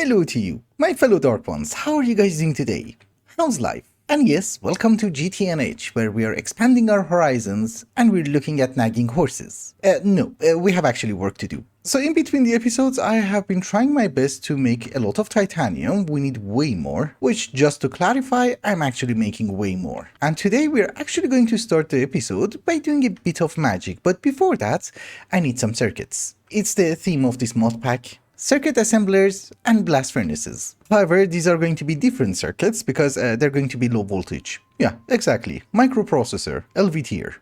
Hello to you, my fellow Dark Ones. How are you guys doing today? How's life? And yes, welcome to gtnh, where we are expanding our horizons and we're looking at nagging horses. No, we have actually work to do. So in between the episodes, I have been trying my best to make a lot of titanium. We need way more, which, just to clarify, I'm actually making way more. And today we're actually going to start the episode by doing a bit of magic, but before that, I need some circuits. It's the theme of this mod pack. Circuit assemblers and blast furnaces. However, these are going to be different circuits because they're going to be low voltage. Yeah, exactly. Microprocessor, LVTR.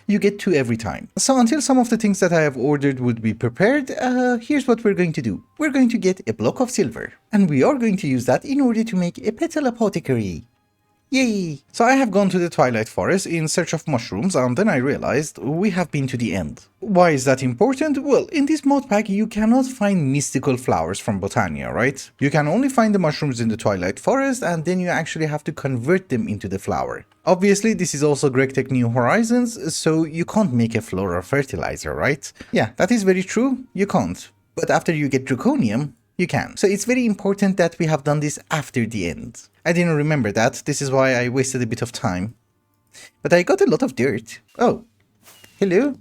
You get 2 every time. So until some of the things that I have ordered would be prepared, here's what we're going to do. We're going to get a block of silver. And we are going to use that in order to make a petal apothecary. Yay! So I have gone to the Twilight Forest in search of mushrooms, and then I realized we have been to the end. Why is that important? Well, in this mod pack you cannot find mystical flowers from Botania, right? You can only find the mushrooms in the Twilight Forest, and then you actually have to convert them into the flower. Obviously, this is also GregTech New Horizons, so you can't make a floral fertilizer, right? Yeah, that is very true, you can't. But after you get draconium, you can. So it's very important that we have done this after the end. I didn't remember that, this is why I wasted a bit of time. But I got a lot of dirt. Oh, hello.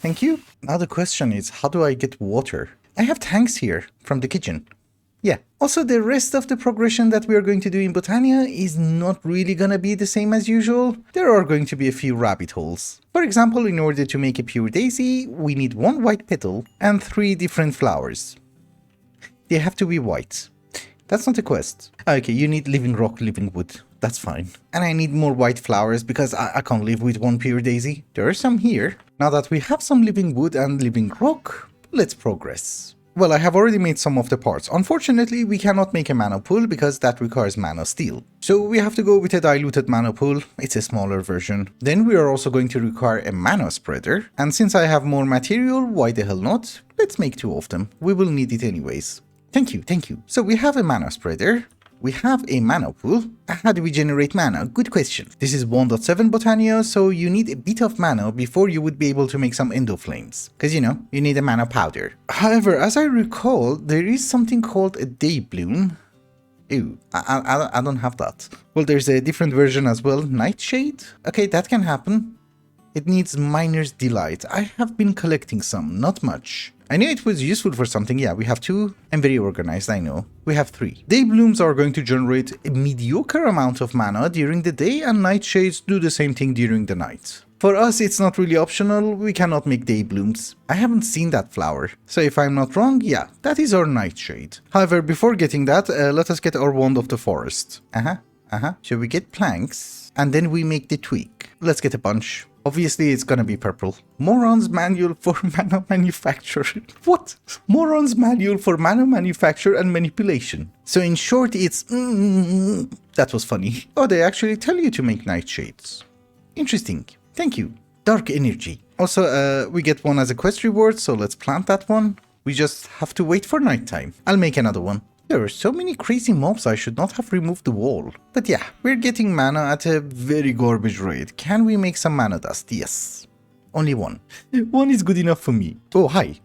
Thank you. Now the question is, how do I get water? I have tanks here from the kitchen. Yeah. Also, the rest of the progression that we are going to do in Botania is not really gonna be the same as usual. There are going to be a few rabbit holes. For example, in order to make a pure daisy, we need 1 white petal and 3 different flowers. They have to be white. That's not a quest. Okay, you need living rock, living wood. That's fine. And I need more white flowers because I can't live with 1 pure daisy. There are some here. Now that we have some living wood and living rock, let's progress. Well, I have already made some of the parts. Unfortunately, we cannot make a mana pool because that requires mana steel. So we have to go with a diluted mana pool. It's a smaller version. Then we are also going to require a mana spreader. And since I have more material, why the hell not? Let's make 2 of them. We will need it anyways. Thank you, thank you. So we have a mana spreader, we have a mana pool. How do we generate mana? Good question. This is 1.7 Botania, so you need a bit of mana before you would be able to make some endo flames. Because you know, you need a mana powder. However, as I recall, there is something called a day bloom. Ew, I don't have that. Well, there's a different version as well, Nightshade. Okay, that can happen. It needs Miner's Delight. I have been collecting some, not much. I knew it was useful for something. Yeah, we have 2. I'm very organized, I know. We have 3. Day blooms are going to generate a mediocre amount of mana during the day, and nightshades do the same thing during the night. For us, it's not really optional. We cannot make day blooms. I haven't seen that flower. So if I'm not wrong, yeah, that is our nightshade. However, before getting that, let us get our wand of the forest. So we get planks, and then we make the twig. Let's get a bunch. Obviously, it's gonna be purple. Moron's Manual for Mana Manufacture. What? Moron's Manual for Mana Manufacture and Manipulation. So in short, it's... that was funny. Oh, they actually tell you to make nightshades. Interesting. Thank you. Dark Energy. Also, we get 1 as a quest reward, so let's plant that one. We just have to wait for nighttime. I'll make another one. There are so many crazy mobs, I should not have removed the wall. But yeah, we're getting mana at a very garbage rate. Can we make some mana dust? Yes. Only 1. 1 is good enough for me. Oh, hi.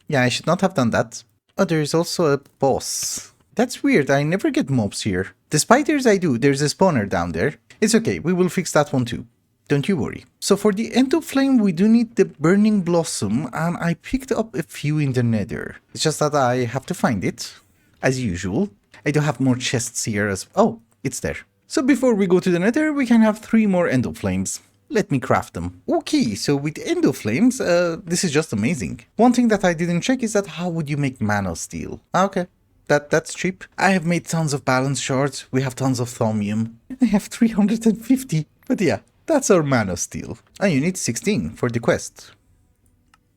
Yeah, I should not have done that. Oh, there is also a boss. That's weird, I never get mobs here. The spiders I do, there's a spawner down there. It's okay, we will fix that one too. Don't you worry. So for the endo flame, we do need the burning blossom, and I picked up a few in the nether. It's just that I have to find it, as usual. I do have more chests here as... oh, it's there. So before we go to the nether, we can have 3 more endo flames. Let me craft them. Okay, so with endo flames, this is just amazing. One thing that I didn't check is that how would you make mana steel? Okay. That's cheap. I have made tons of balance shards. We have tons of thaumium. I have 350, but yeah. That's our mana steel. And you need 16 for the quest.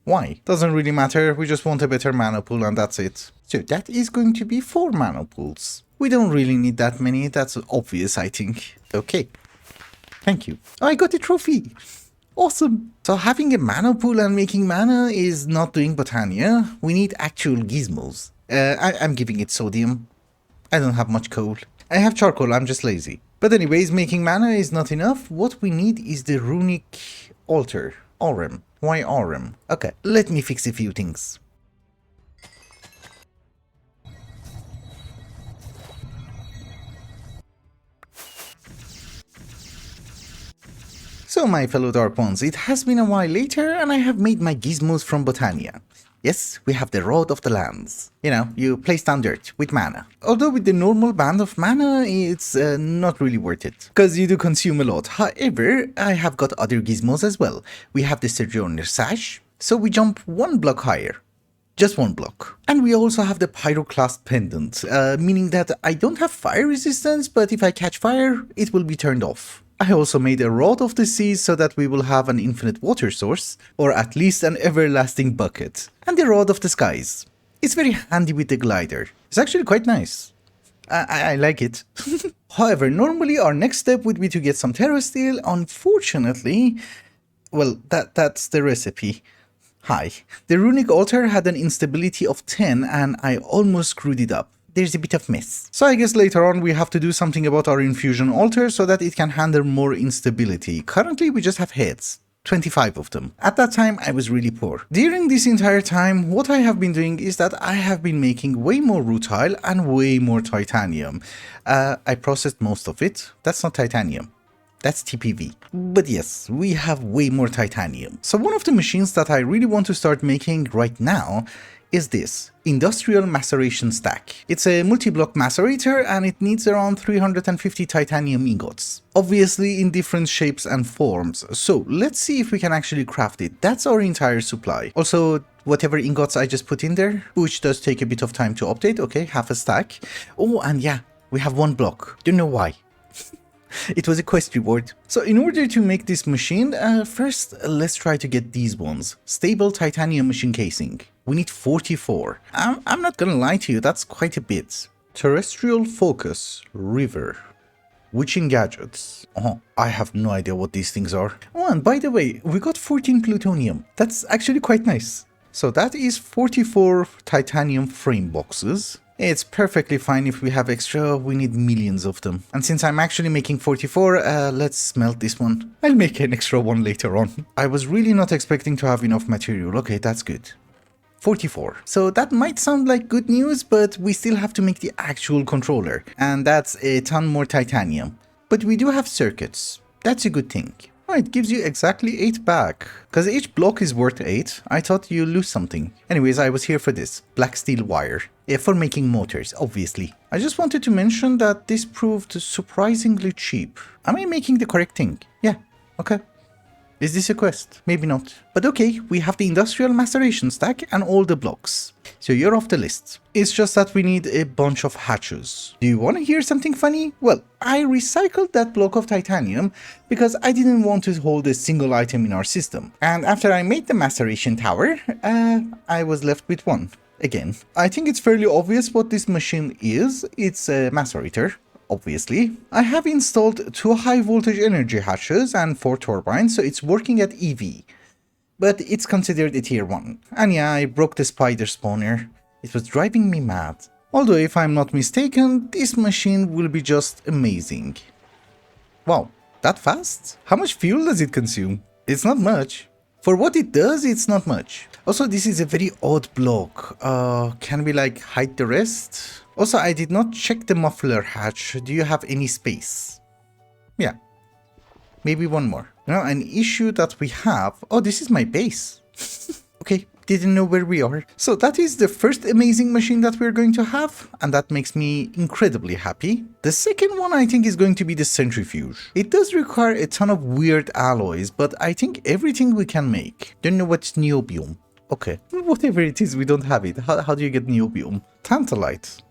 Why? Doesn't really matter, we just want a better mana pool and that's it. So that is going to be 4 mana pools. We don't really need that many, that's obvious I think. Okay. Thank you. I got a trophy! Awesome! So having a mana pool and making mana is not doing Botania. We need actual gizmos. I'm giving it sodium. I don't have much coal. I have charcoal, I'm just lazy. But anyways, making mana is not enough. What we need is the runic altar. Aurum. Why Aurum? Okay, let me fix a few things. So my fellow dark ones, it has been a while later and I have made my gizmos from Botania. Yes, we have the Rod of the Lands. You know, you place down dirt with mana. Although with the normal band of mana, it's not really worth it, because you do consume a lot. However, I have got other gizmos as well. We have the Sojourner Sash, so we jump one block higher. Just one block. And we also have the Pyroclast Pendant, meaning that I don't have fire resistance, but if I catch fire, it will be turned off. I also made a Rod of the Seas so that we will have an infinite water source, or at least an everlasting bucket. And the Rod of the Skies. It's very handy with the glider. It's actually quite nice. I like it. However, normally our next step would be to get some Terra Steel. Unfortunately, well, that's the recipe. Hi. The Runic Altar had an instability of 10 and I almost screwed it up. There's a bit of mess. So I guess later on we have to do something about our infusion altar so that it can handle more instability. Currently we just have heads. 25 of them. At that time I was really poor. During this entire time what I have been doing is that I have been making way more rutile and way more titanium. I processed most of it. That's not titanium. That's TPV. But yes, we have way more titanium. So one of the machines that I really want to start making right now is this industrial maceration stack. It's a multi-block macerator and it needs around 350 titanium ingots. Obviously in different shapes and forms. So let's see if we can actually craft it. That's our entire supply. Also, whatever ingots I just put in there, which does take a bit of time to update. Okay, half a stack. Oh, and yeah, we have one block. Don't know why. It was a quest reward. So in order to make this machine, first let's try to get these ones. Stable titanium machine casing. We need 44. I'm not gonna lie to you, that's quite a bit. Terrestrial focus, river. Witching gadgets. Oh, I have no idea what these things are. Oh, and by the way, we got 14 plutonium. That's actually quite nice. So that is 44 titanium frame boxes. It's perfectly fine if we have extra, we need millions of them. And since I'm actually making 44, let's smelt this one. I'll make an extra one later on. I was really not expecting to have enough material. Okay, that's good. 44. So that might sound like good news, but we still have to make the actual controller. And that's a ton more titanium. But we do have circuits. That's a good thing. Oh, it gives you exactly 8 back. Because each block is worth 8, I thought you lose something. Anyways, I was here for this. Black steel wire. Yeah, for making motors, obviously. I just wanted to mention that this proved surprisingly cheap. Am I making the correct thing? Yeah, okay. Is this a quest? Maybe not. But okay, we have the industrial maceration stack and all the blocks. So you're off the list. It's just that we need a bunch of hatches. Do you want to hear something funny? Well, I recycled that block of titanium because I didn't want to hold a single item in our system. And after I made the maceration tower, I was left with one. Again, I think it's fairly obvious what this machine is. It's a macerator. Obviously. I have installed 2 high voltage energy hatches and 4 turbines, so it's working at EV. But it's considered a tier 1. And yeah, I broke the spider spawner. It was driving me mad. Although if I'm not mistaken, this machine will be just amazing. Wow, that fast? How much fuel does it consume? It's not much. For what it does, it's not much. Also, this is a very odd block. Can we like hide the rest? Also, I did not check the muffler hatch. Do you have any space? Yeah. Maybe one more. Now, an issue that we have... Oh, this is my base. Okay, didn't know where we are. So that is the first amazing machine that we're going to have. And that makes me incredibly happy. The second one, I think, is going to be the Centrifuge. It does require a ton of weird alloys, but I think everything we can make. Don't know what's niobium. Okay, whatever it is, we don't have it. How do you get niobium? Tantalite.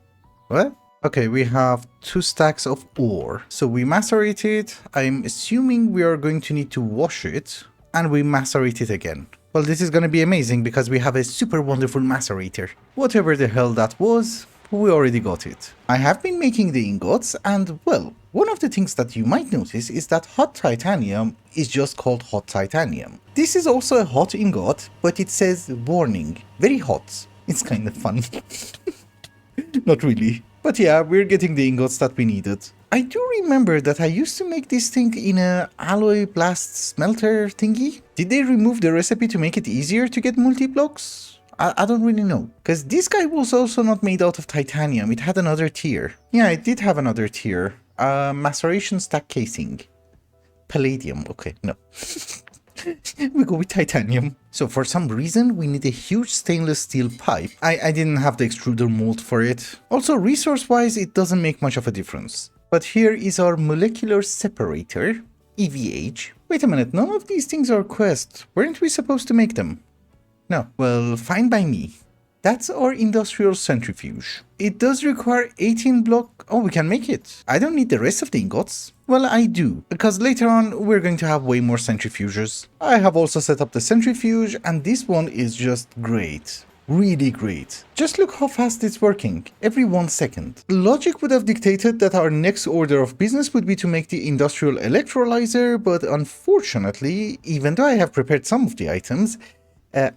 What? Okay, we have 2 stacks of ore. So we macerate it. I'm assuming we are going to need to wash it. And we macerate it again. Well, this is going to be amazing because we have a super wonderful macerator. Whatever the hell that was, we already got it. I have been making the ingots and, well, one of the things that you might notice is that hot titanium is just called hot titanium. This is also a hot ingot, but it says warning, very hot. It's kind of fun. Not really. But yeah, we're getting the ingots that we needed. I do remember that I used to make this thing in a alloy blast smelter thingy. Did they remove the recipe to make it easier to get multi-blocks? I don't really know. Because this guy was also not made out of titanium. It had another tier. Yeah, it did have another tier. Maceration stack casing. palladium. Okay, no. We go with titanium. So for some reason, we need a huge stainless steel pipe. I didn't have the extruder mold for it. Also, resource-wise, it doesn't make much of a difference. But here is our molecular separator, EVH. Wait a minute, none of these things are quest. Weren't we supposed to make them? No. Well, fine by me. That's our industrial centrifuge. It does require 18 block... Oh, we can make it. I don't need the rest of the ingots. Well, I do, because later on we're going to have way more centrifuges. I have also set up the centrifuge, and this one is just great. Really great. Just look how fast it's working, every 1 second. Logic would have dictated that our next order of business would be to make the industrial electrolyzer, but unfortunately, even though I have prepared some of the items,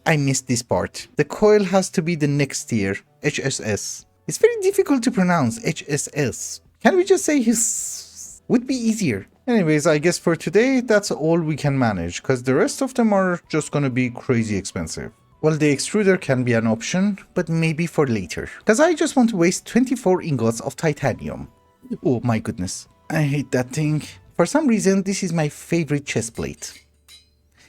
I missed this part. The coil has to be the next tier, HSS. It's very difficult to pronounce, HSS. Can we just say his... would be easier. Anyways, I guess for today, that's all we can manage, because the rest of them are just gonna be crazy expensive. Well, the extruder can be an option, but maybe for later, because I just want to waste 24 ingots of titanium. Oh my goodness, I hate that thing. For some reason, this is my favorite chest plate.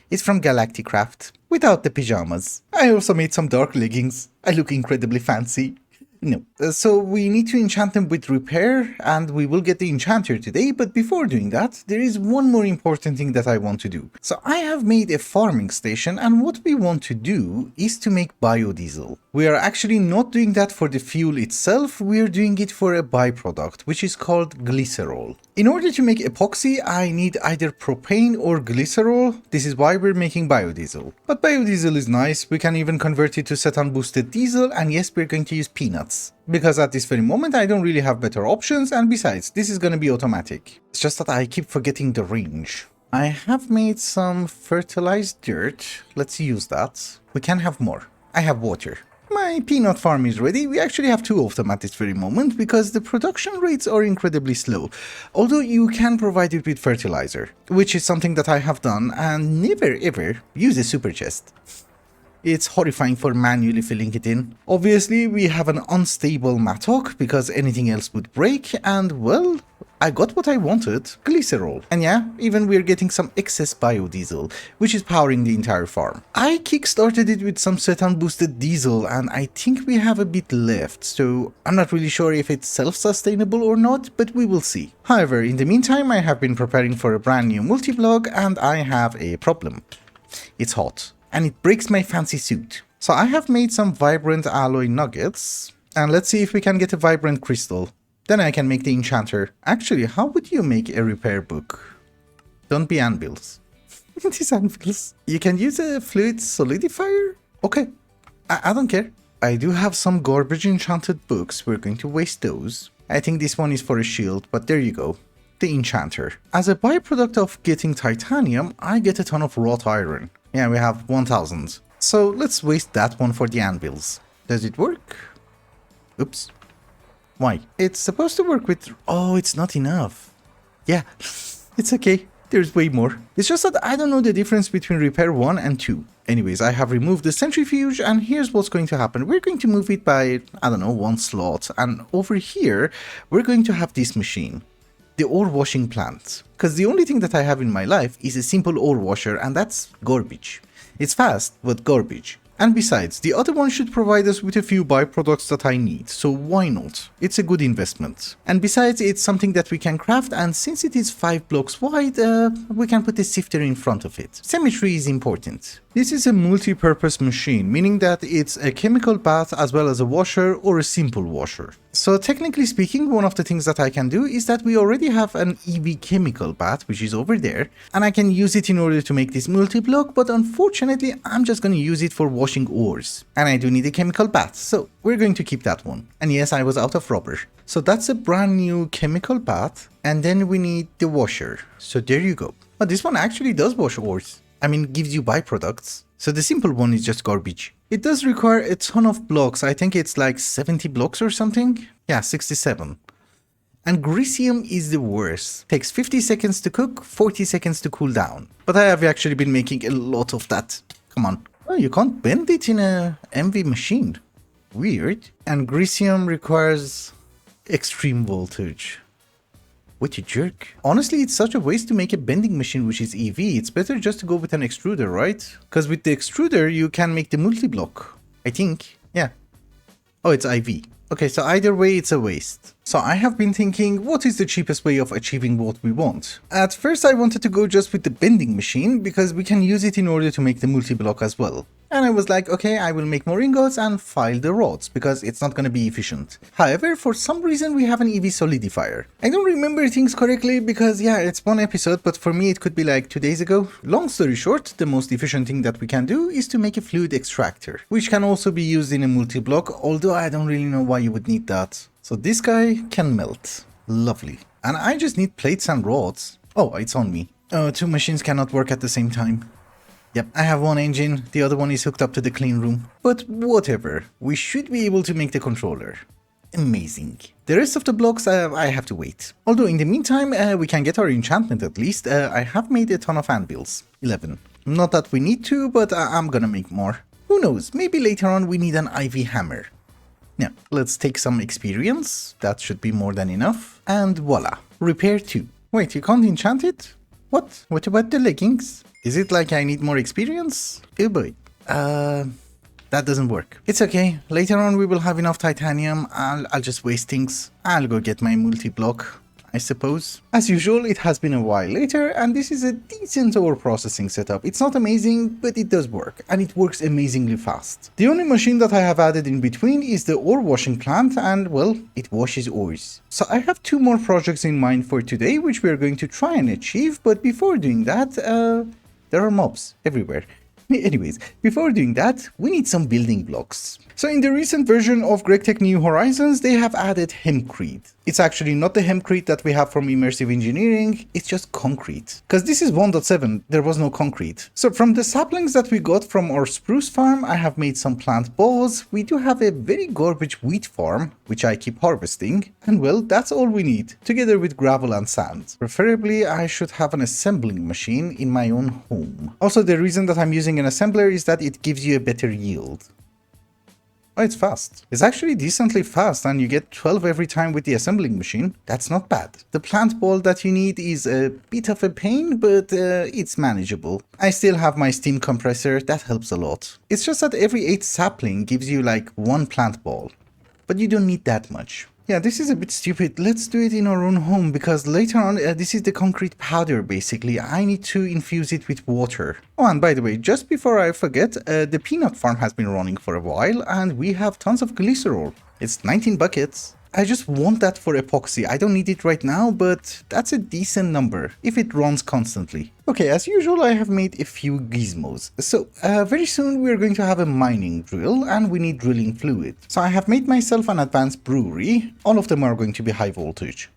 It's from Galacticraft, without the pajamas. I also made some dark leggings. I look incredibly fancy. No, so we need to enchant them with repair, and we will get the enchanter today, but before doing that, there is one more important thing that I want to do. So I have made a farming station, and what we want to do is to make biodiesel. We are actually not doing that for the fuel itself, we are doing it for a byproduct, which is called glycerol. In order to make epoxy, I need either propane or glycerol. This is why we're making biodiesel. But biodiesel is nice, we can even convert it to ceton boosted diesel, and yes, we're going to use peanuts. Because at this very moment I don't really have better options, and besides, this is going to be automatic. It's just that I keep forgetting the range. I have made some fertilized dirt, let's use that. We can have more. I have water. My peanut farm is ready. We actually have 2 of them at this very moment because the production rates are incredibly slow. Although you can provide it with fertilizer, which is something that I have done and never ever use a super chest. It's horrifying for manually filling it in. Obviously, we have an unstable mattock because anything else would break, and well, I got what I wanted, glycerol. And yeah, even we're getting some excess biodiesel, which is powering the entire farm. I kickstarted it with some ceton boosted diesel, and I think we have a bit left, so I'm not really sure if it's self-sustainable or not, but we will see. However, in the meantime, I have been preparing for a brand new multi-block, and I have a problem. It's hot, and it breaks my fancy suit. So I have made some vibrant alloy nuggets, and let's see if we can get a vibrant crystal. Then I can make the enchanter. Actually, how would you make a repair book? Don't be anvils. These anvils. You can use a fluid solidifier? Okay, I don't care. I do have some garbage enchanted books. We're going to waste those. I think this one is for a shield, but there you go. The enchanter. As a byproduct of getting titanium, I get a ton of wrought iron. Yeah, we have 1000. So let's waste that one for the anvils. Does it work? Oops. Why? It's supposed to work with... Oh, it's not enough. Yeah, it's okay. There's way more. It's just that I don't know the difference between repair 1 and 2. Anyways, I have removed the centrifuge, and here's what's going to happen. We're going to move it by, I don't know, 1 slot. And over here, we're going to have this machine. The ore washing plant. Because the only thing that I have in my life is a simple ore washer, and that's garbage. It's fast, but garbage. And besides, the other one should provide us with a few byproducts that I need, so why not? It's a good investment. And besides, it's something that we can craft, and since it is 5 blocks wide, we can put a sifter in front of it. Symmetry is important. This is a multi-purpose machine, meaning that it's a chemical bath as well as a washer or a simple washer. So technically speaking, one of the things that I can do is that we already have an EV chemical bath, which is over there, and I can use it in order to make this multi-block, but unfortunately, I'm just going to use it for washing ores. And I do need a chemical bath, so we're going to keep that one. And yes, I was out of rubber. So that's a brand new chemical bath, and then we need the washer. So there you go. But this one actually does wash ores. I mean, gives you byproducts. So the simple one is just garbage. It does require a ton of blocks. I think it's like 70 blocks or something. Yeah, 67. And Grecium is the worst. Takes 50 seconds to cook, 40 seconds to cool down. But I have actually been making a lot of that. Come on. Oh, you can't bend it in a MV machine. Weird. And Grecium requires extreme voltage. What a jerk. Honestly, it's such a waste to make a bending machine which is EV. It's better just to go with an extruder, right? Because with the extruder, you can make the multi-block. I think. Yeah. Oh, it's IV. Okay, so either way, it's a waste. So I have been thinking, what is the cheapest way of achieving what we want? At first, I wanted to go just with the bending machine because we can use it in order to make the multi-block as well. And I was like, okay, I will make more ingots and file the rods because it's not going to be efficient. However, for some reason, we have an EV solidifier. I don't remember things correctly because, yeah, it's one episode, but for me, it could be like 2 days ago. Long story short, the most efficient thing that we can do is to make a fluid extractor, which can also be used in a multi-block, although I don't really know why you would need that. So this guy can melt. Lovely. And I just need plates and rods. Oh, it's on me. Oh, 2 machines cannot work at the same time. Yep, I have one engine, the other one is hooked up to the clean room. But whatever, we should be able to make the controller. Amazing. The rest of the blocks, I have to wait. Although in the meantime, we can get our enchantment at least. I have made a ton of anvils. 11. Not that we need to, but I'm gonna make more. Who knows, maybe later on we need an IV hammer. Now, let's take some experience. That should be more than enough. And voila, repair 2. Wait, you can't enchant it? What? What about the leggings? Is it like I need more experience? Oh boy. That doesn't work. It's okay. Later on we will have enough titanium. I'll just waste things. I'll go get my multi-block, I suppose. As usual, it has been a while later, and this is a decent ore processing setup. It's not amazing, but it does work, and it works amazingly fast. The only machine that I have added in between is the ore washing plant, and well, it washes ores. So I have 2 more projects in mind for today, which we are going to try and achieve, but before doing that, there are mobs everywhere. Anyways, before doing that, we need some building blocks. So in the recent version of GregTech New Horizons, they have added hempcrete. It's actually not the hempcrete that we have from immersive engineering, it's just concrete. Because this is 1.7, there was no concrete. So from the saplings that we got from our spruce farm, I have made some plant balls. We do have a very garbage wheat farm, which I keep harvesting. And well, that's all we need, together with gravel and sand. Preferably, I should have an assembling machine in my own home. Also, the reason that I'm using an assembler is that it gives you a better yield. Oh, it's fast. It's actually decently fast, and you get 12 every time with the assembling machine. That's not bad. The plant ball that you need is a bit of a pain, but it's manageable. I still have my steam compressor, that helps a lot. It's just that every 8 sapling gives you like 1 plant ball, but you don't need that much. Yeah, this is a bit stupid. Let's do it in our own home, because later on, this is the concrete powder, basically. I need to infuse it with water. Oh, and by the way, just before I forget, the peanut farm has been running for a while, and we have tons of glycerol. It's 19 buckets. I just want that for epoxy. I don't need it right now, but that's a decent number if it runs constantly. Okay, as usual, I have made a few gizmos. So, very soon we're going to have a mining drill, and we need drilling fluid. So I have made myself an advanced brewery. All of them are going to be high voltage.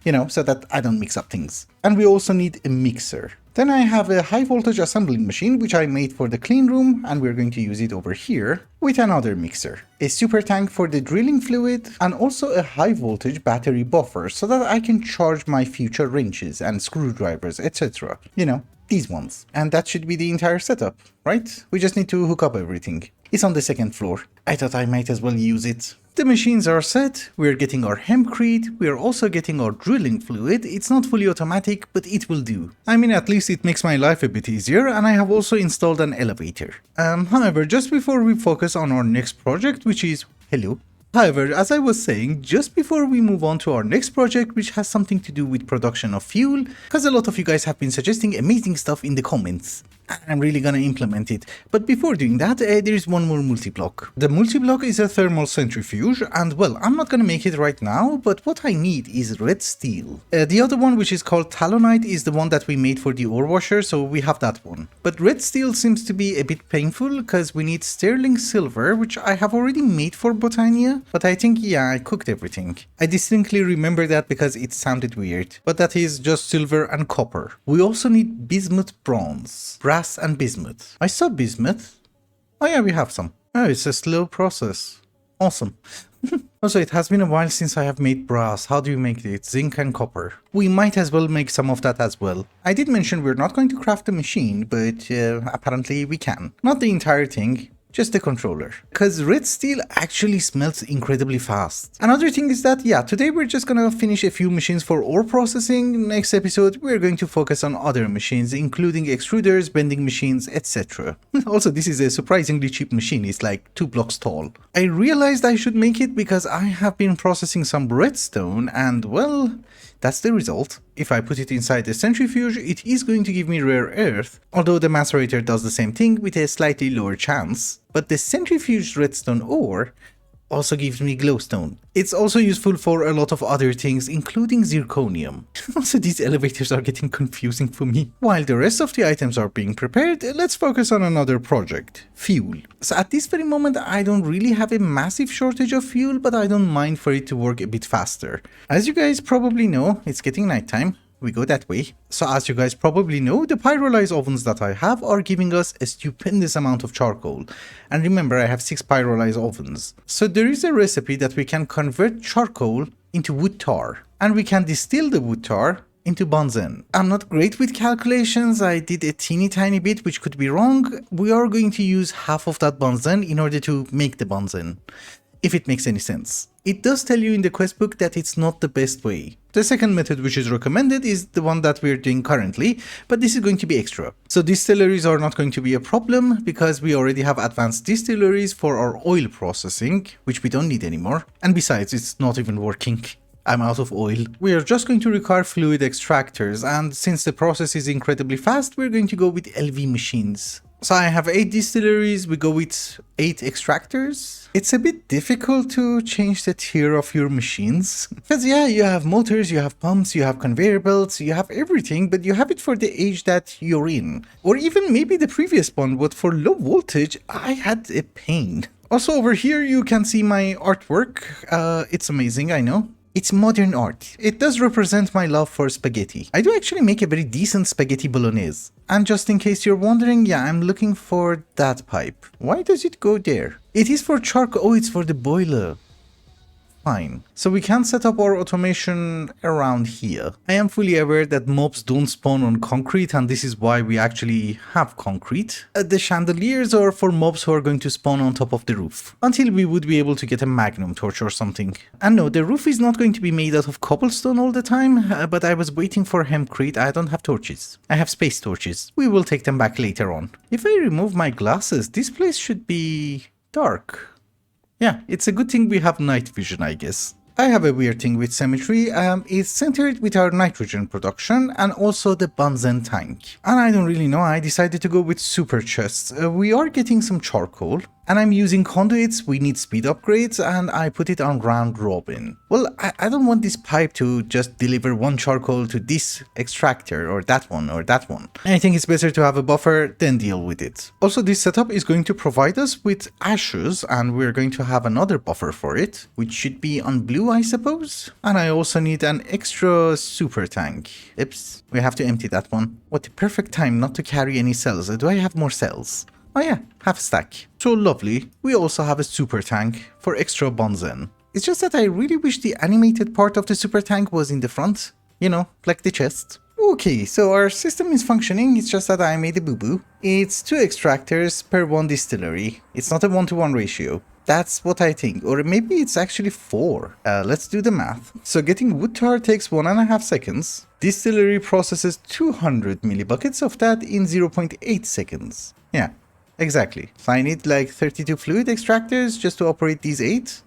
You know, so that I don't mix up things. And we also need a mixer. Then I have a high voltage assembling machine, which I made for the clean room, and we're going to use it over here with another mixer. A super tank for the drilling fluid, and also a high voltage battery buffer so that I can charge my future wrenches and screwdrivers, etc. You know, these ones. And that should be the entire setup, right? We just need to hook up everything. It's on the 2nd floor. I thought I might as well use it. The machines are set, we're getting our hempcrete, we're also getting our drilling fluid. It's not fully automatic, but it will do. I mean, at least it makes my life a bit easier, and I have also installed an elevator. However, just before we focus on our next project, which is... Hello? However, as I was saying, just before we move on to our next project, which has something to do with production of fuel, because a lot of you guys have been suggesting amazing stuff in the comments. I'm really gonna implement it. But before doing that, there is one more multi-block. The multi-block is a thermal centrifuge, and well, I'm not gonna make it right now, but what I need is red steel. The other one, which is called talonite, is the one that we made for the ore washer, so we have that one. But red steel seems to be a bit painful, because we need sterling silver, which I have already made for Botania, but I think, yeah, I cooked everything. I distinctly remember that because it sounded weird, but that is just silver and copper. We also need bismuth bronze. Brass and bismuth. I saw bismuth. Oh yeah, we have some. Oh, it's a slow process. Awesome. Also, it has been a while since I have made brass. How do you make it? Zinc and copper. We might as well make some of that as well. I did mention we're not going to craft a machine, but apparently we can. Not the entire thing. just the controller. Because red steel actually smelts incredibly fast. Another thing is that, yeah, today we're just gonna finish a few machines for ore processing. Next episode, we're going to focus on other machines, including extruders, bending machines, etc. Also, this is a surprisingly cheap machine. It's like 2 blocks tall. I realized I should make it because I have been processing some redstone and, well, that's the result. If I put it inside the centrifuge, it is going to give me rare earth, although the macerator does the same thing with a slightly lower chance. But the centrifuged redstone ore also gives me glowstone. It's also useful for a lot of other things, including zirconium. Also, these elevators are getting confusing for me. While the rest of the items are being prepared, let's focus on another project, fuel. So at this very moment, I don't really have a massive shortage of fuel, but I don't mind for it to work a bit faster. As you guys probably know, it's getting nighttime. We go that way. So as you guys probably know, the pyrolyze ovens that I have are giving us a stupendous amount of charcoal. And remember, I have 6 pyrolyze ovens. So there is a recipe that we can convert charcoal into wood tar. And we can distill the wood tar into Benzene. I'm not great with calculations. I did a teeny tiny bit, which could be wrong. We are going to use half of that Benzene in order to make the Benzene, if it makes any sense. It does tell you in the quest book that it's not the best way. The second method which is recommended is the one that we're doing currently, but this is going to be extra. So distilleries are not going to be a problem because we already have advanced distilleries for our oil processing, which we don't need anymore. And besides, it's not even working. I'm out of oil. We are just going to require fluid extractors, and since the process is incredibly fast, we're going to go with LV machines. So I have 8 distilleries, we go with 8 extractors. It's a bit difficult to change the tier of your machines. Because yeah, you have motors, you have pumps, you have conveyor belts, you have everything, but you have it for the age that you're in. Or even maybe the previous one, but for low voltage, I had a pain. Also over here you can see my artwork. It's amazing, I know. It's modern art. It does represent my love for spaghetti. I do actually make a very decent spaghetti bolognese. And just in case you're wondering, yeah, I'm looking for that pipe. Why does it go there? It is for charcoal. Oh, it's for the boiler. Fine. So we can set up our automation around here. I am fully aware that mobs don't spawn on concrete, and this is why we actually have concrete. The chandeliers are for mobs who are going to spawn on top of the roof, until we would be able to get a magnum torch or something. And no, the roof is not going to be made out of cobblestone all the time, but I was waiting for hempcrete. I don't have torches. I have space torches. We will take them back later on. If I remove my glasses, this place should be dark. Yeah, it's a good thing we have night vision, I guess. I have a weird thing with symmetry. It's centered with our nitrogen production and also the Benzene tank. And I don't really know, I decided to go with super chests. We are getting some charcoal. And I'm using conduits, we need speed upgrades, and I put it on round robin. Well, I don't want this pipe to just deliver one charcoal to this extractor, or that one, or that one. I think it's better to have a buffer, then deal with it. Also, this setup is going to provide us with ashes, and we're going to have another buffer for it, which should be on blue, I suppose. And I also need an extra super tank. Oops, we have to empty that one. What a perfect time not to carry any cells. Do I have more cells? Oh yeah, half a stack. So lovely. We also have a super tank for extra Benzene. It's just that I really wish the animated part of the super tank was in the front. You know, like the chest. Okay, so our system is functioning, it's just that I made a boo-boo. It's 2 extractors per 1 distillery. It's not a 1-to-1 ratio. That's what I think. Or maybe it's actually 4. Let's do the math. So getting wood tar takes 1.5 seconds. Distillery processes 200 millibuckets of that in 0.8 seconds. Yeah. Exactly. So I need like 32 fluid extractors just to operate these 8.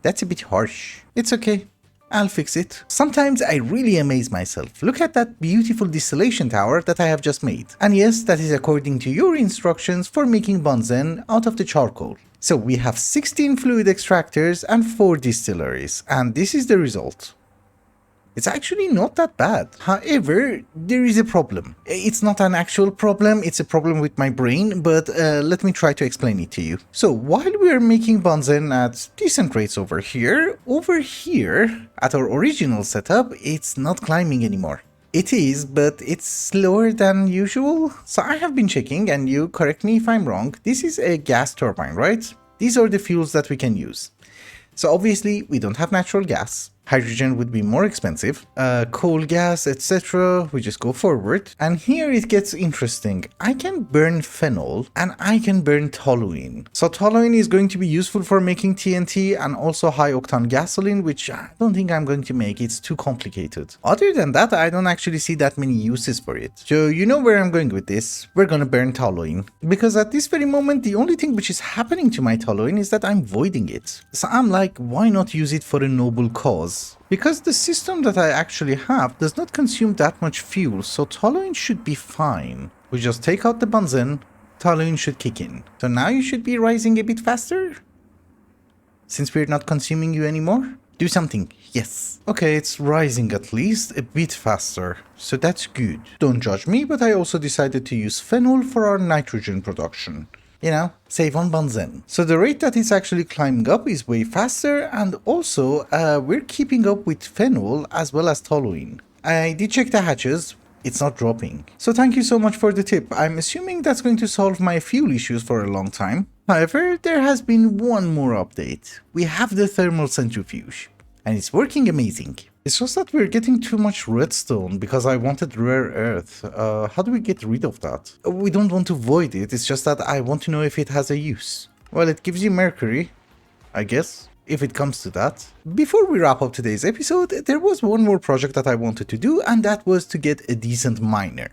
That's a bit harsh. It's okay. I'll fix it. Sometimes I really amaze myself. Look at that beautiful distillation tower that I have just made. And yes, that is according to your instructions for making Benzene out of the charcoal. So we have 16 fluid extractors and 4 distilleries. And this is the result. It's actually not that bad. However, there is a problem. It's not an actual problem, it's a problem with my brain, but let me try to explain it to you. So while we are making Benzene at decent rates over here, at our original setup, it's not climbing anymore. It is, but it's slower than usual. So I have been checking, and you correct me if I'm wrong, this is a gas turbine, right? These are the fuels that we can use. So obviously we don't have natural gas. Hydrogen would be more expensive. Coal gas, etc. We just go forward. And here it gets interesting. I can burn phenol and I can burn toluene. So toluene is going to be useful for making TNT and also high octane gasoline, which I don't think I'm going to make. It's too complicated. Other than that, I don't actually see that many uses for it. So you know where I'm going with this. We're gonna burn toluene. Because at this very moment, the only thing which is happening to my toluene is that I'm voiding it. So I'm like, why not use it for a noble cause? Because the system that I actually have does not consume that much fuel, so toluene should be fine. We just take out the benzene, toluene should kick in. So now you should be rising a bit faster? Since we're not consuming you anymore? Do something. Yes. Okay, it's rising at least a bit faster. So that's good. Don't judge me, but I also decided to use phenol for our nitrogen production. You know, save on benzene. So the rate that it's actually climbing up is way faster, and also we're keeping up with phenol as well as toluene. I did check the hatches. It's not dropping. So thank you so much for the tip. I'm assuming that's going to solve my fuel issues for a long time. However, there has been one more update. We have the thermal centrifuge, and it's working amazing. It's just that we're getting too much redstone because I wanted rare earth. How do we get rid of that? We don't want to void it, it's just that I want to know if it has a use. Well, it gives you mercury, I guess, if it comes to that. Before we wrap up today's episode, there was one more project that I wanted to do, and that was to get a decent miner.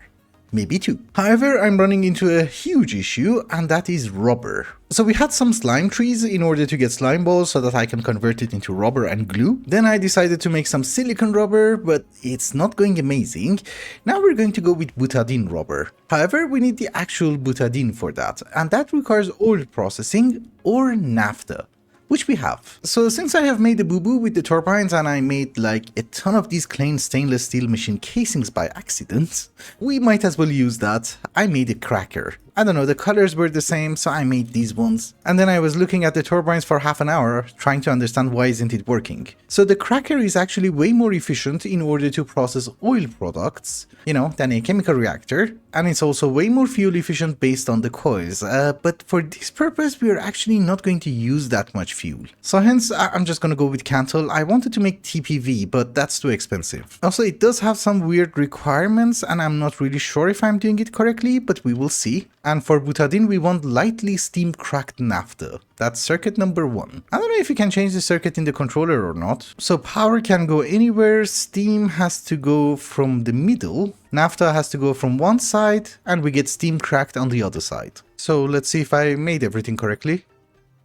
Maybe two. However, I'm running into a huge issue, and that is rubber. So we had some slime trees in order to get slime balls so that I can convert it into rubber and glue. Then I decided to make some silicon rubber, but it's not going amazing. Now we're going to go with butadiene rubber. However, we need the actual butadiene for that, and that requires oil processing or naphtha, which we have. So since I have made a boo-boo with the turbines and I made like a ton of these plain stainless steel machine casings by accident, we might as well use that. I made a cracker. I don't know, the colors were the same, so I made these ones. And then I was looking at the turbines for half an hour, trying to understand why isn't it working. So the cracker is actually way more efficient in order to process oil products, you know, than a chemical reactor. And it's also way more fuel efficient based on the coils. But for this purpose, we are actually not going to use that much fuel. So hence, I'm just gonna go with Cantle. I wanted to make TPV, but that's too expensive. Also, it does have some weird requirements, and I'm not really sure if I'm doing it correctly, but we will see. And for butadiene, we want lightly steam cracked naphtha. That's circuit number 1. I don't know if you can change the circuit in the controller or not. So power can go anywhere, steam has to go from the middle, naphtha has to go from one side, and we get steam cracked on the other side. So let's see if I made everything correctly.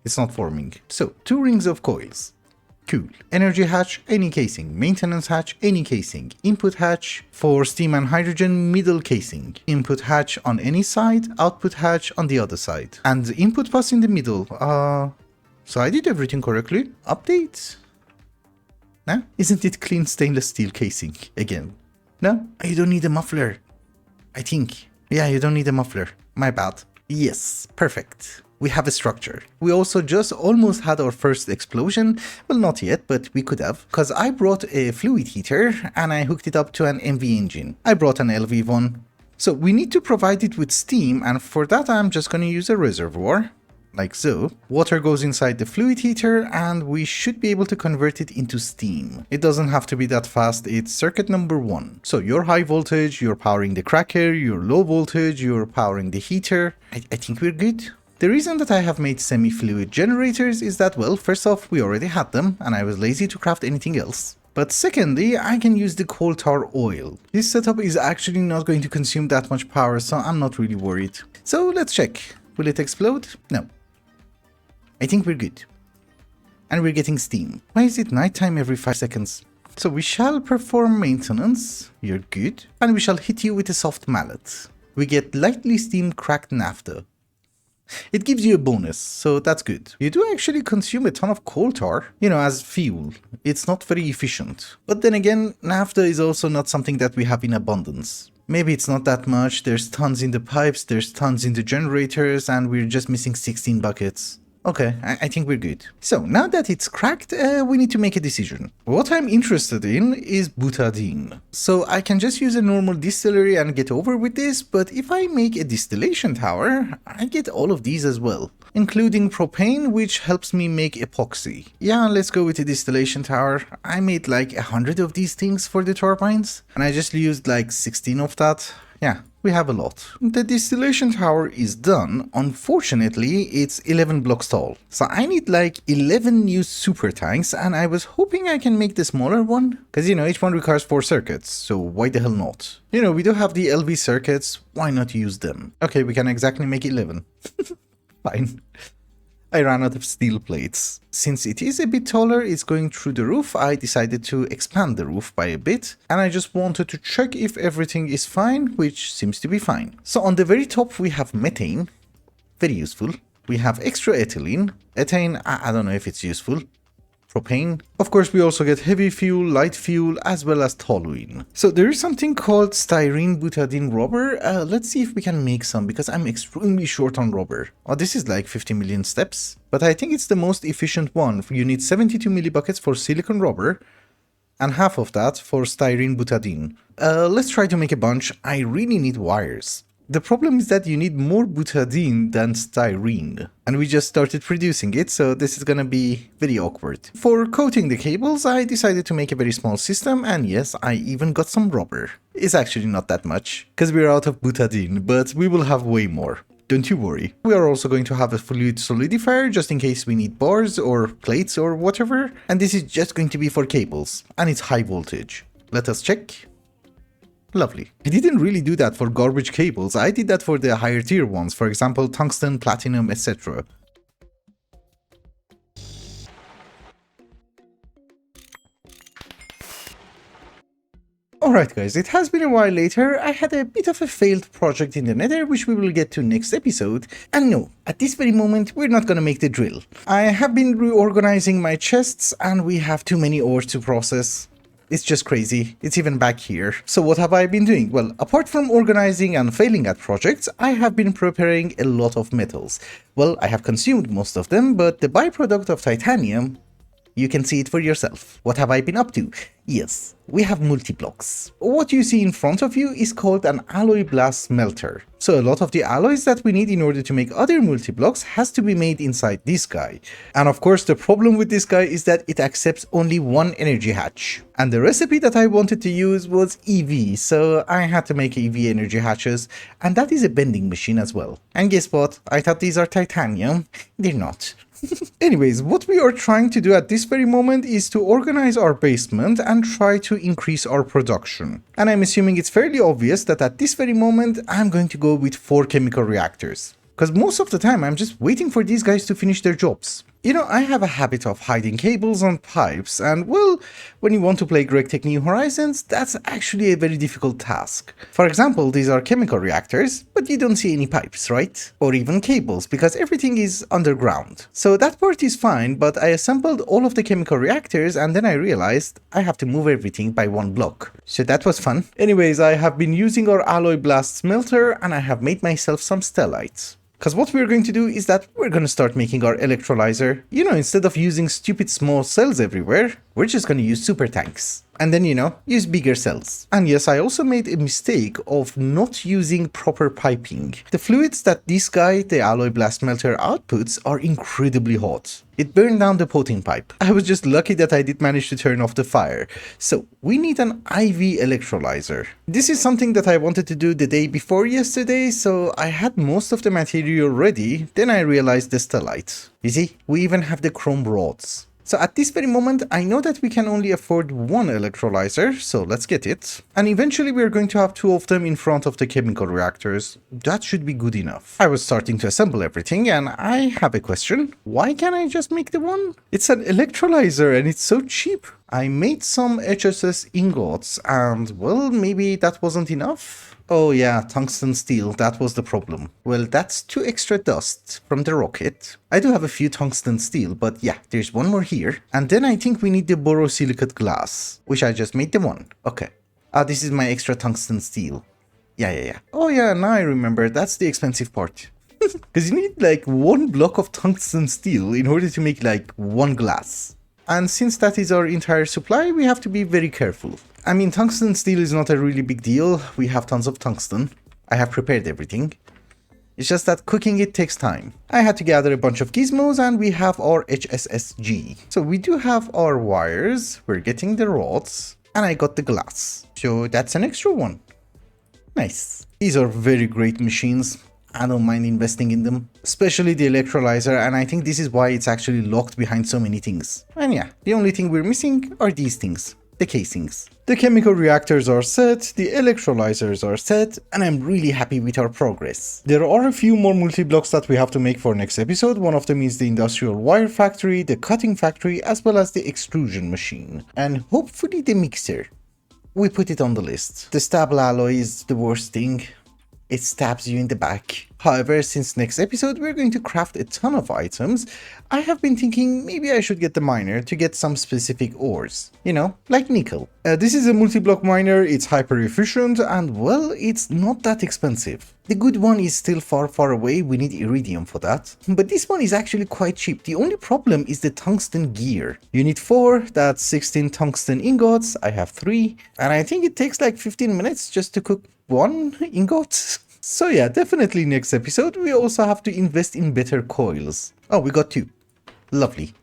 It's not forming. So 2 rings of coils. Cool. Energy hatch, any casing. Maintenance hatch, any casing. Input hatch for steam and hydrogen, middle casing. Input hatch on any side, output hatch on the other side. And the input bus in the middle. So I did everything correctly. Update? No? Isn't it clean stainless steel casing again? No? You don't need a muffler. I think. Yeah, you don't need a muffler. My bad. Yes, perfect. We have a structure. We also just almost had our first explosion. Well, not yet, but we could have. Because I brought a fluid heater and I hooked it up to an MV engine. I brought an LV1. So we need to provide it with steam, and for that I'm just going to use a reservoir. Like so. Water goes inside the fluid heater and we should be able to convert it into steam. It doesn't have to be that fast, it's circuit number 1. So you're high voltage, you're powering the cracker, you're low voltage, you're powering the heater. I think we're good. The reason that I have made semi-fluid generators is that, well, first off, we already had them and I was lazy to craft anything else. But secondly, I can use the coal tar oil. This setup is actually not going to consume that much power, so I'm not really worried. So let's check. Will it explode? No. I think we're good. And we're getting steam. Why is it nighttime every 5 seconds? So we shall perform maintenance. You're good. And we shall hit you with a soft mallet. We get lightly steam cracked naphtha. It gives you a bonus, so that's good. You do actually consume a ton of coal tar, you know, as fuel. It's not very efficient. But then again, naphtha is also not something that we have in abundance. Maybe it's not that much, there's tons in the pipes, there's tons in the generators, and we're just missing 16 buckets. Okay, I think we're good. So now that it's cracked, we need to make a decision. What I'm interested in is butadiene. So I can just use a normal distillery and get over with this, but if I make a distillation tower, I get all of these as well. including propane, which helps me make epoxy. Yeah, let's go with the distillation tower. I made like 100 of these things for the turbines, and I just used like 16 of that. Yeah, we have a lot. The distillation tower is done. Unfortunately, it's 11 blocks tall. So I need like 11 new super tanks, and I was hoping I can make the smaller one. Because, you know, each one requires 4 circuits, so why the hell not? You know, we do have the LV circuits, why not use them? Okay, we can exactly make 11. Fine. I ran out of steel plates. Since it is a bit taller, it's going through the roof, I decided to expand the roof by a bit, and I just wanted to check if everything is fine, which seems to be fine. So on the very top we have methane, very useful. We have extra ethylene. Ethane, I don't know if it's useful. Propane. Of course, we also get heavy fuel, light fuel, as well as toluene. So there is something called styrene butadiene rubber. Let's see if we can make some, because I'm extremely short on rubber. Oh, this is like 50 million steps, but I think it's the most efficient one. You need 72 millibuckets for silicon rubber, and half of that for styrene butadiene. Let's try to make a bunch. I really need wires. The problem is that you need more butadiene than styrene, and we just started producing it, so this is gonna be very awkward. For coating the cables, I decided to make a very small system, and yes, I even got some rubber. It's actually not that much, because we're out of butadiene, but we will have way more. Don't you worry. We are also going to have a fluid solidifier, just in case we need bars or plates or whatever, and this is just going to be for cables, and it's high voltage. Let us check. Lovely. I didn't really do that for garbage cables, I did that for the higher tier ones, for example tungsten, platinum, etc. Alright guys, it has been a while later. I had a bit of a failed project in the nether, which we will get to next episode. And no, at this very moment, we're not gonna make the drill. I have been reorganizing my chests, and we have too many ores to process. It's just crazy. It's even back here. So what have I been doing? Well, apart from organizing and failing at projects, I have been preparing a lot of metals. Well, I have consumed most of them, but the byproduct of titanium, you can see it for yourself. What have I been up to? Yes, we have multiblocks. What you see in front of you is called an alloy blast smelter. So a lot of the alloys that we need in order to make other multiblocks has to be made inside this guy. And of course the problem with this guy is that it accepts only one energy hatch. And the recipe that I wanted to use was EV, so I had to make EV energy hatches, and that is a bending machine as well. And guess what? I thought these are titanium. They're not. Anyways, what we are trying to do at this very moment is to organize our basement and try to increase our production. And I'm assuming it's fairly obvious that at this very moment I'm going to go with 4 chemical reactors. Because most of the time I'm just waiting for these guys to finish their jobs. You know, I have a habit of hiding cables on pipes, and well, when you want to play GregTech New Horizons, that's actually a very difficult task. For example, these are chemical reactors, but you don't see any pipes, right? Or even cables, because everything is underground. So that part is fine, but I assembled all of the chemical reactors, and then I realized I have to move everything by 1 block. So that was fun. Anyways, I have been using our alloy blast smelter, and I have made myself some stellites. Because what we're going to do is that we're going to start making our electrolyzer. You know, instead of using stupid small cells everywhere, we're just going to use super tanks. And then, you know, use bigger cells. And yes, I also made a mistake of not using proper piping. The fluids that this guy, the alloy blast melter, outputs are incredibly hot. It burned down the potting pipe. I was just lucky that I did manage to turn off the fire. So we need an IV electrolyzer. This is something that I wanted to do the day before yesterday, so I had most of the material ready. Then I realized the stellite. You see, we even have the chrome rods. So at this very moment, I know that we can only afford 1 electrolyzer, so let's get it. And eventually we're going to have 2 of them in front of the chemical reactors. That should be good enough. I was starting to assemble everything, and I have a question. Why can't I just make the one? It's an electrolyzer and it's so cheap. I made some HSS ingots, and well, maybe that wasn't enough. Oh yeah, tungsten steel, that was the problem. Well, that's 2 extra dust from the rocket. I do have a few tungsten steel, but yeah, there's 1 more here. And then I think we need the borosilicate glass, which I just made the 1. Okay. This is my extra tungsten steel. Yeah. Oh yeah, now I remember, that's the expensive part. Because you need like 1 block of tungsten steel in order to make like 1 glass. And since that is our entire supply, we have to be very careful. I mean, tungsten steel is not a really big deal. We have tons of tungsten. I have prepared everything. It's just that cooking it takes time. I had to gather a bunch of gizmos and we have our HSSG. So we do have our wires, we're getting the rods, and I got the glass. So that's an extra one. Nice. These are very great machines. I don't mind investing in them, especially the electrolyzer, and I think this is why it's actually locked behind so many things. And yeah, the only thing we're missing are these things, the casings. The chemical reactors are set, the electrolyzers are set, and I'm really happy with our progress. There are a few more multi-blocks that we have to make for next episode. One of them is the industrial wire factory, the cutting factory, as well as the extrusion machine, and hopefully the mixer. We put it on the list. The stable alloy is the worst thing. It stabs you in the back. However, since next episode we're going to craft a ton of items, I have been thinking maybe I should get the miner to get some specific ores. You know, like nickel. This is a multi-block miner, it's hyper efficient, and well, it's not that expensive. The good one is still far away, we need iridium for that. But this one is actually quite cheap. The only problem is the tungsten gear. You need 4, that's 16 tungsten ingots, I have 3, and I think it takes like 15 minutes just to cook 1 ingot. So yeah, definitely next episode we also have to invest in better coils. Oh, we got 2. Lovely.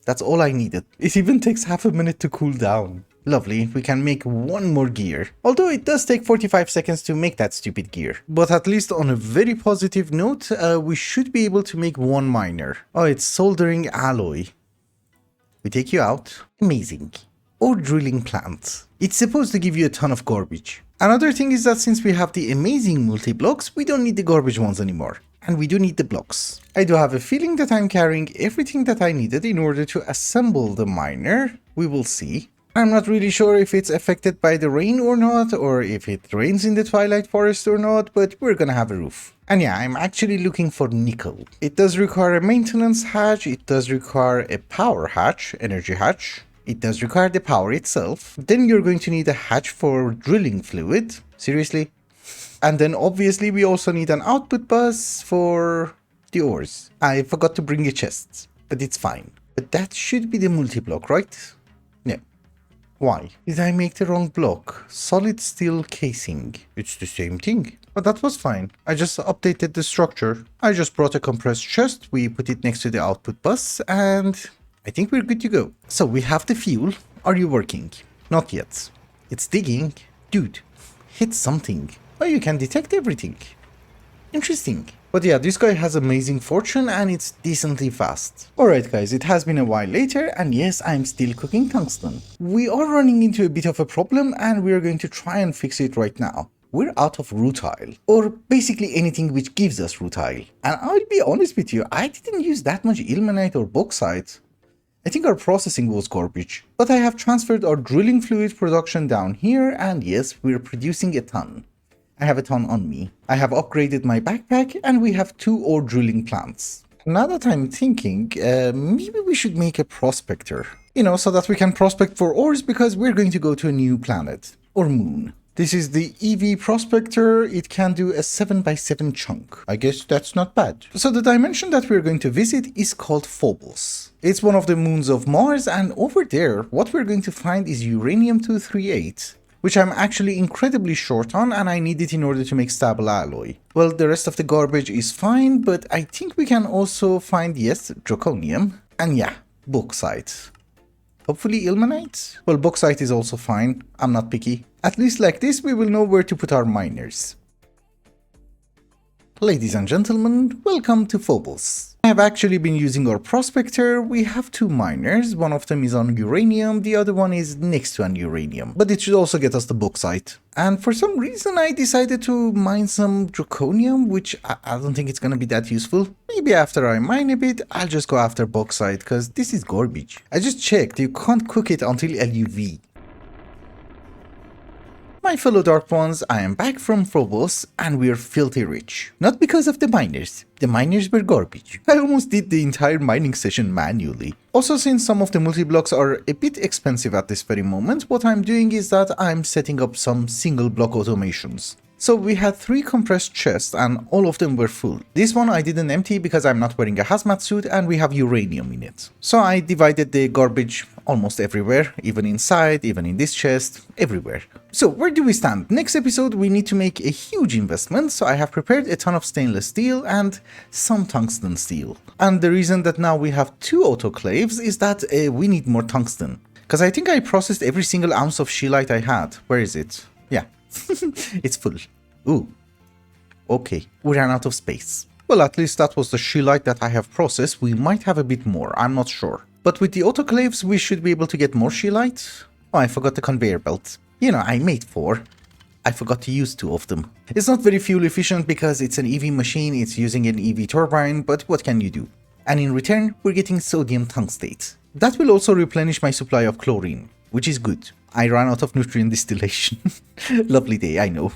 That's all I needed. It even takes half a minute to cool down. Lovely, we can make 1 more gear. Although it does take 45 seconds to make that stupid gear. But at least on a very positive note, we should be able to make 1 miner. Oh, it's soldering alloy. We take you out. Amazing. Or drilling plant. It's supposed to give you a ton of garbage. Another thing is that since we have the amazing multi-blocks, we don't need the garbage ones anymore. And we do need the blocks. I do have a feeling that I'm carrying everything that I needed in order to assemble the miner. We will see. I'm not really sure if it's affected by the rain or not, or if it rains in the Twilight Forest or not, but we're gonna have a roof. And yeah, I'm actually looking for nickel. It does require a maintenance hatch, it does require a power hatch, energy hatch. It does require the power itself. Then you're going to need a hatch for drilling fluid. Seriously? And then obviously we also need an output bus for the ores. I forgot to bring a chest, but it's fine. But that should be the multi-block, right? No. Why? Did I make the wrong block? Solid steel casing. It's the same thing. But that was fine. I just updated the structure. I just brought a compressed chest. We put it next to the output bus and I think we're good to go. So we have the fuel. Are you working? Not yet. It's digging. Dude, hit something. Oh, you can detect everything. Interesting. But yeah, this guy has amazing fortune and it's decently fast. Alright guys, it has been a while later and yes, I'm still cooking tungsten. We are running into a bit of a problem and we are going to try and fix it right now. We're out of rutile, or basically anything which gives us rutile. And I'll be honest with you, I didn't use that much ilmenite or bauxite. I think our processing was garbage, but I have transferred our drilling fluid production down here and yes, we're producing a ton. I have a ton on me. I have upgraded my backpack and we have 2 ore drilling plants. Now that I'm thinking, maybe we should make a prospector. You know, so that we can prospect for ores because we're going to go to a new planet, or moon. This is the EV Prospector. It can do a 7x7 chunk. I guess that's not bad. So the dimension that we're going to visit is called Phobos. It's one of the moons of Mars, and over there, what we're going to find is uranium-238, which I'm actually incredibly short on, and I need it in order to make stable alloy. Well, the rest of the garbage is fine, but I think we can also find, yes, draconium, and yeah, bauxite. Hopefully ilmenite? Well, bauxite is also fine. I'm not picky. At least like this, we will know where to put our miners. Ladies and gentlemen, welcome to Phobos. I have actually been using our prospector. We have 2 miners. One of them is on uranium, the other one is next to an uranium. But it should also get us the bauxite. And for some reason I decided to mine some draconium, which I don't think it's gonna be that useful. Maybe after I mine a bit, I'll just go after bauxite, cause this is garbage. I just checked, you can't cook it until LUV. My fellow Dark Ones, I am back from Phobos and we're filthy rich. Not because of the miners were garbage. I almost did the entire mining session manually. Also, since some of the multi-blocks are a bit expensive at this very moment, what I'm doing is that I'm setting up some single block automations. So we had 3 compressed chests and all of them were full. This one I didn't empty because I'm not wearing a hazmat suit and we have uranium in it. So I divided the garbage almost everywhere, even inside, even in this chest, everywhere. So where do we stand? Next episode we need to make a huge investment, so I have prepared a ton of stainless steel and some tungsten steel. And the reason that now we have 2 autoclaves is that we need more tungsten. Because I think I processed every single ounce of scheelite I had. Where is it? Yeah. It's full. Ooh. Okay, we ran out of space. Well, at least that was the scheelite that I have processed. We might have a bit more, I'm not sure. But with the autoclaves, we should be able to get more scheelite. Oh, I forgot the conveyor belt. You know, I made 4. I forgot to use 2 of them. It's not very fuel efficient because it's an EV machine, it's using an EV turbine, but what can you do? And in return, we're getting sodium tungstate. That will also replenish my supply of chlorine, which is good. I ran out of nutrient distillation. Lovely day, I know.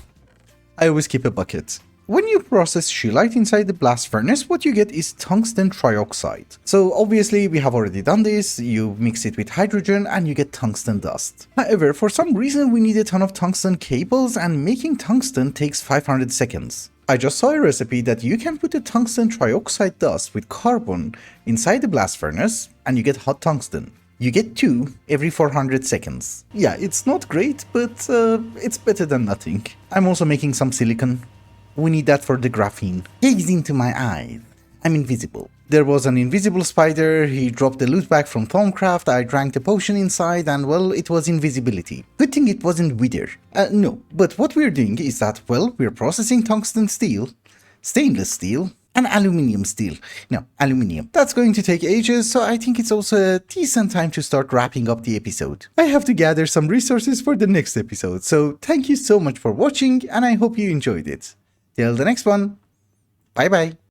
I always keep a bucket. When you process scheelite inside the blast furnace, what you get is tungsten trioxide. So obviously we have already done this, you mix it with hydrogen and you get tungsten dust. However, for some reason we need a ton of tungsten cables and making tungsten takes 500 seconds. I just saw a recipe that you can put a tungsten trioxide dust with carbon inside the blast furnace and you get hot tungsten. You get 2 every 400 seconds. Yeah, it's not great, but it's better than nothing. I'm also making some silicon. We need that for the graphene. Gaze into my eyes. I'm invisible. There was an invisible spider, he dropped the loot bag from Thaumcraft, I drank the potion inside and well, it was invisibility. Good thing it wasn't wither. No, but what we're doing is that, well, we're processing tungsten steel, stainless steel, and aluminium steel. No, aluminium. That's going to take ages, so I think it's also a decent time to start wrapping up the episode. I have to gather some resources for the next episode, so thank you so much for watching and I hope you enjoyed it. Till the next one, bye bye.